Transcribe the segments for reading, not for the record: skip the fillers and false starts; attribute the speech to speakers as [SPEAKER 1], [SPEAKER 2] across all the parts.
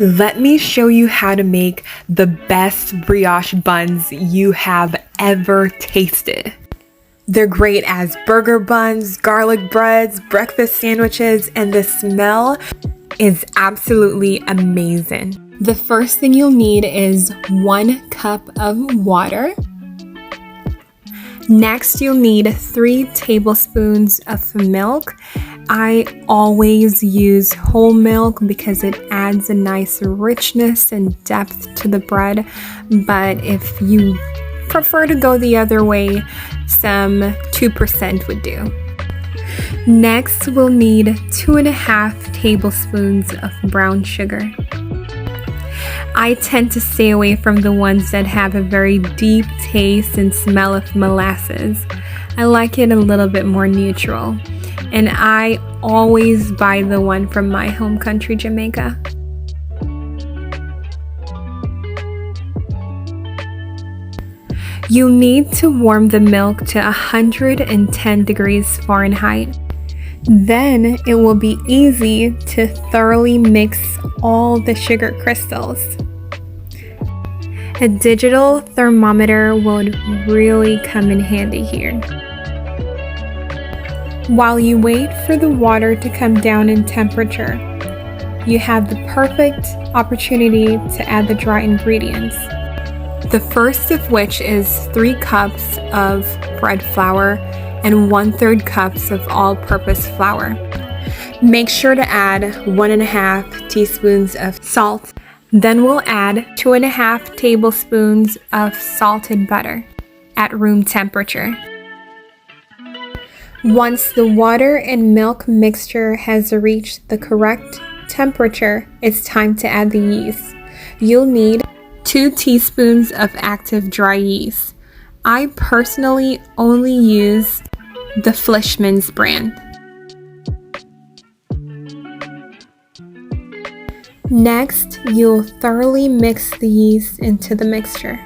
[SPEAKER 1] Let me show you how to make the best brioche buns you have ever tasted. They're great as burger buns, garlic breads, breakfast sandwiches, and the smell is absolutely amazing. The first thing you'll need is 1 cup of water. Next, you'll need 3 tablespoons of milk. I always use whole milk because it adds a nice richness and depth to the bread. But if you prefer to go the other way, some 2% would do. Next, we'll need 2.5 tablespoons of brown sugar. I tend to stay away from the ones that have a very deep taste and smell of molasses. I like it a little bit more neutral. And I always buy the one from my home country, Jamaica. You'll need to warm the milk to 110 degrees Fahrenheit. Then it will be easy to thoroughly mix all the sugar crystals. A digital thermometer would really come in handy here. While you wait for the water to come down in temperature, you have the perfect opportunity to add the dry ingredients. The first of which is 3 cups of bread flour and 1/3 cups of all-purpose flour. Make sure to add 1.5 teaspoons of salt. Then we'll add 2.5 tablespoons of salted butter at room temperature. Once the water and milk mixture has reached the correct temperature, it's time to add the yeast. You'll need 2 teaspoons of active dry yeast. I personally only use the Fleischmann's brand. Next, you'll thoroughly mix the yeast into the mixture.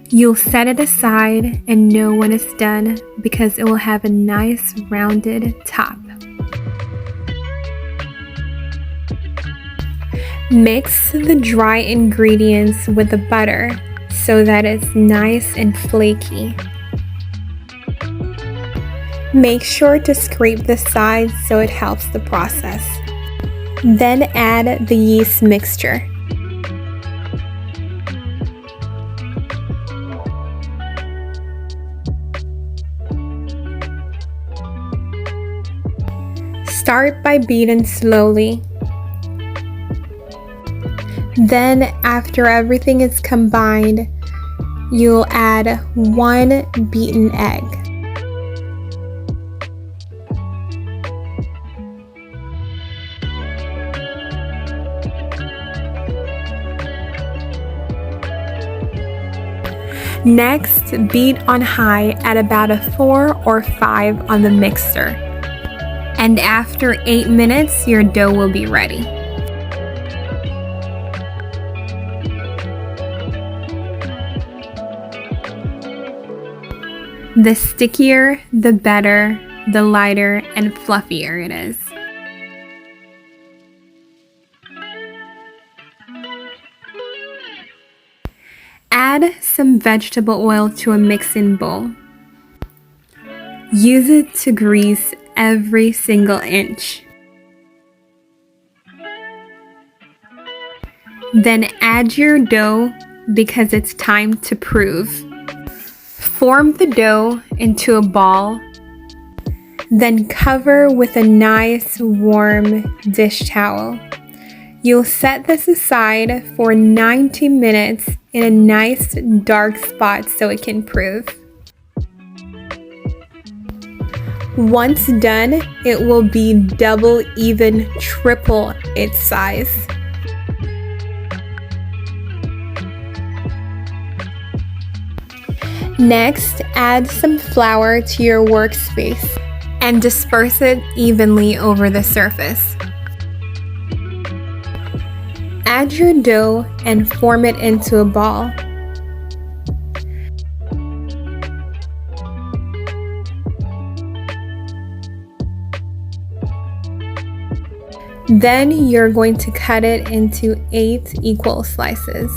[SPEAKER 1] You'll set it aside and know when it's done because it will have a nice rounded top. Mix the dry ingredients with the butter so that it's nice and flaky. Make sure to scrape the sides so it helps the process. Then add the yeast mixture. Start by beating slowly. Then, after everything is combined, you'll add 1 beaten egg. Next, beat on high at about a 4 or 5 on the mixer. And after 8 minutes, your dough will be ready. The stickier, the better, the lighter and fluffier it is. Add some vegetable oil to a mixing bowl. Use it to grease every single inch. Then add your dough because it's time to prove. Form the dough into a ball, then cover with a nice warm dish towel. You'll set this aside for 90 minutes in a nice dark spot so it can prove. Once done, it will be double, even triple its size. Next, add some flour to your workspace and disperse it evenly over the surface. Add your dough and form it into a ball. Then you're going to cut it into 8 equal slices.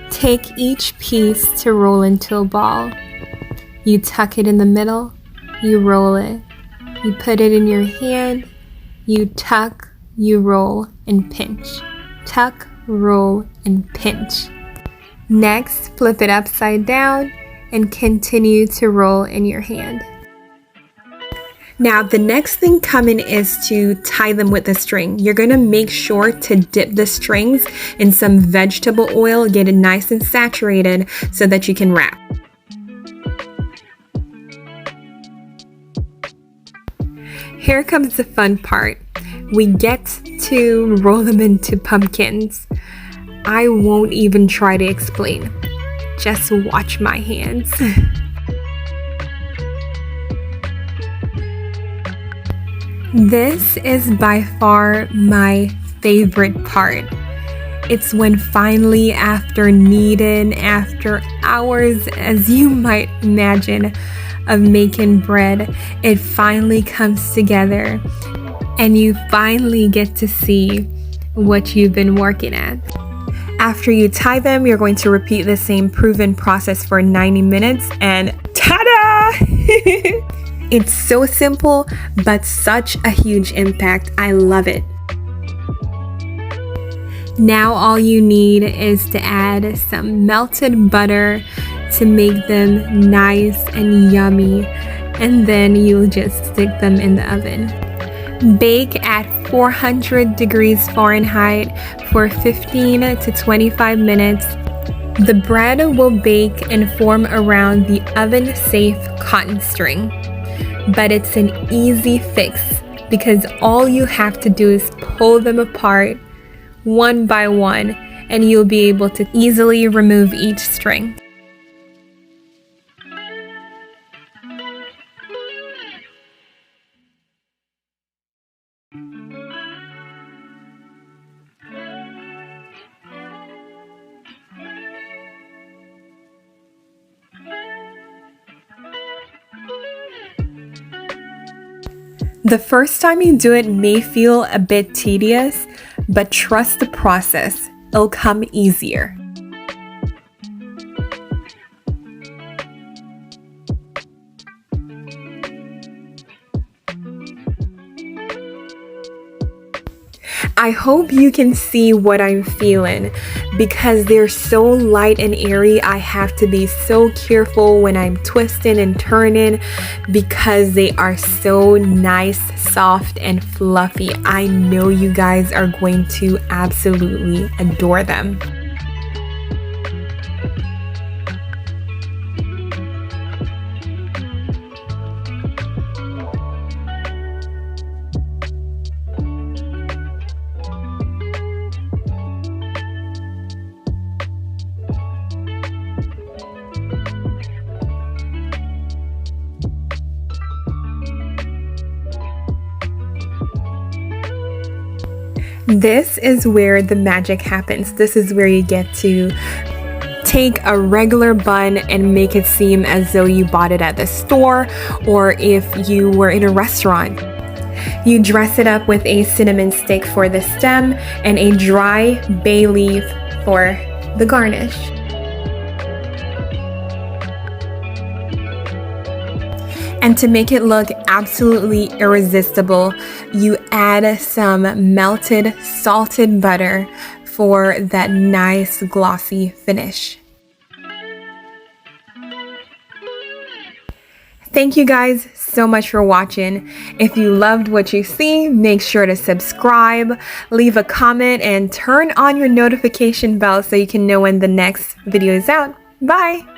[SPEAKER 1] Take each piece to roll into a ball. You tuck it in the middle, you roll it. You put it in your hand, you tuck, you roll, and pinch. Tuck, roll, and pinch. Next, flip it upside down and continue to roll in your hand. Now, the next thing coming is to tie them with the string. You're going to make sure to dip the strings in some vegetable oil, get it nice and saturated so that you can wrap. Here comes the fun part. We get to roll them into pumpkins. I won't even try to explain. Just watch my hands. This is by far my favorite part. It's when finally, after kneading, after hours, as you might imagine, of making bread, it finally comes together and you finally get to see what you've been working at. After you tie them, you're going to repeat the same proven process for 90 minutes and ta-da! It's so simple, but such a huge impact. I love it. Now all you need is to add some melted butter to make them nice and yummy, and then you'll just stick them in the oven. Bake at 400 degrees Fahrenheit for 15 to 25 minutes. The bread will bake and form around the oven-safe cotton string. But it's an easy fix because all you have to do is pull them apart one by one and you'll be able to easily remove each string. The first time you do it may feel a bit tedious, but trust the process. It'll come easier. I hope you can see what I'm feeling. Because they're so light and airy, I have to be so careful when I'm twisting and turning because they are so nice, soft, and fluffy. I know you guys are going to absolutely adore them. This is where the magic happens. This is where you get to take a regular bun and make it seem as though you bought it at the store or if you were in a restaurant. You dress it up with a cinnamon stick for the stem and a dry bay leaf for the garnish. And to make it look absolutely irresistible, you add some melted salted butter for that nice glossy finish. Thank you guys so much for watching. If you loved what you see, make sure to subscribe, leave a comment, and turn on your notification bell so you can know when the next video is out. Bye!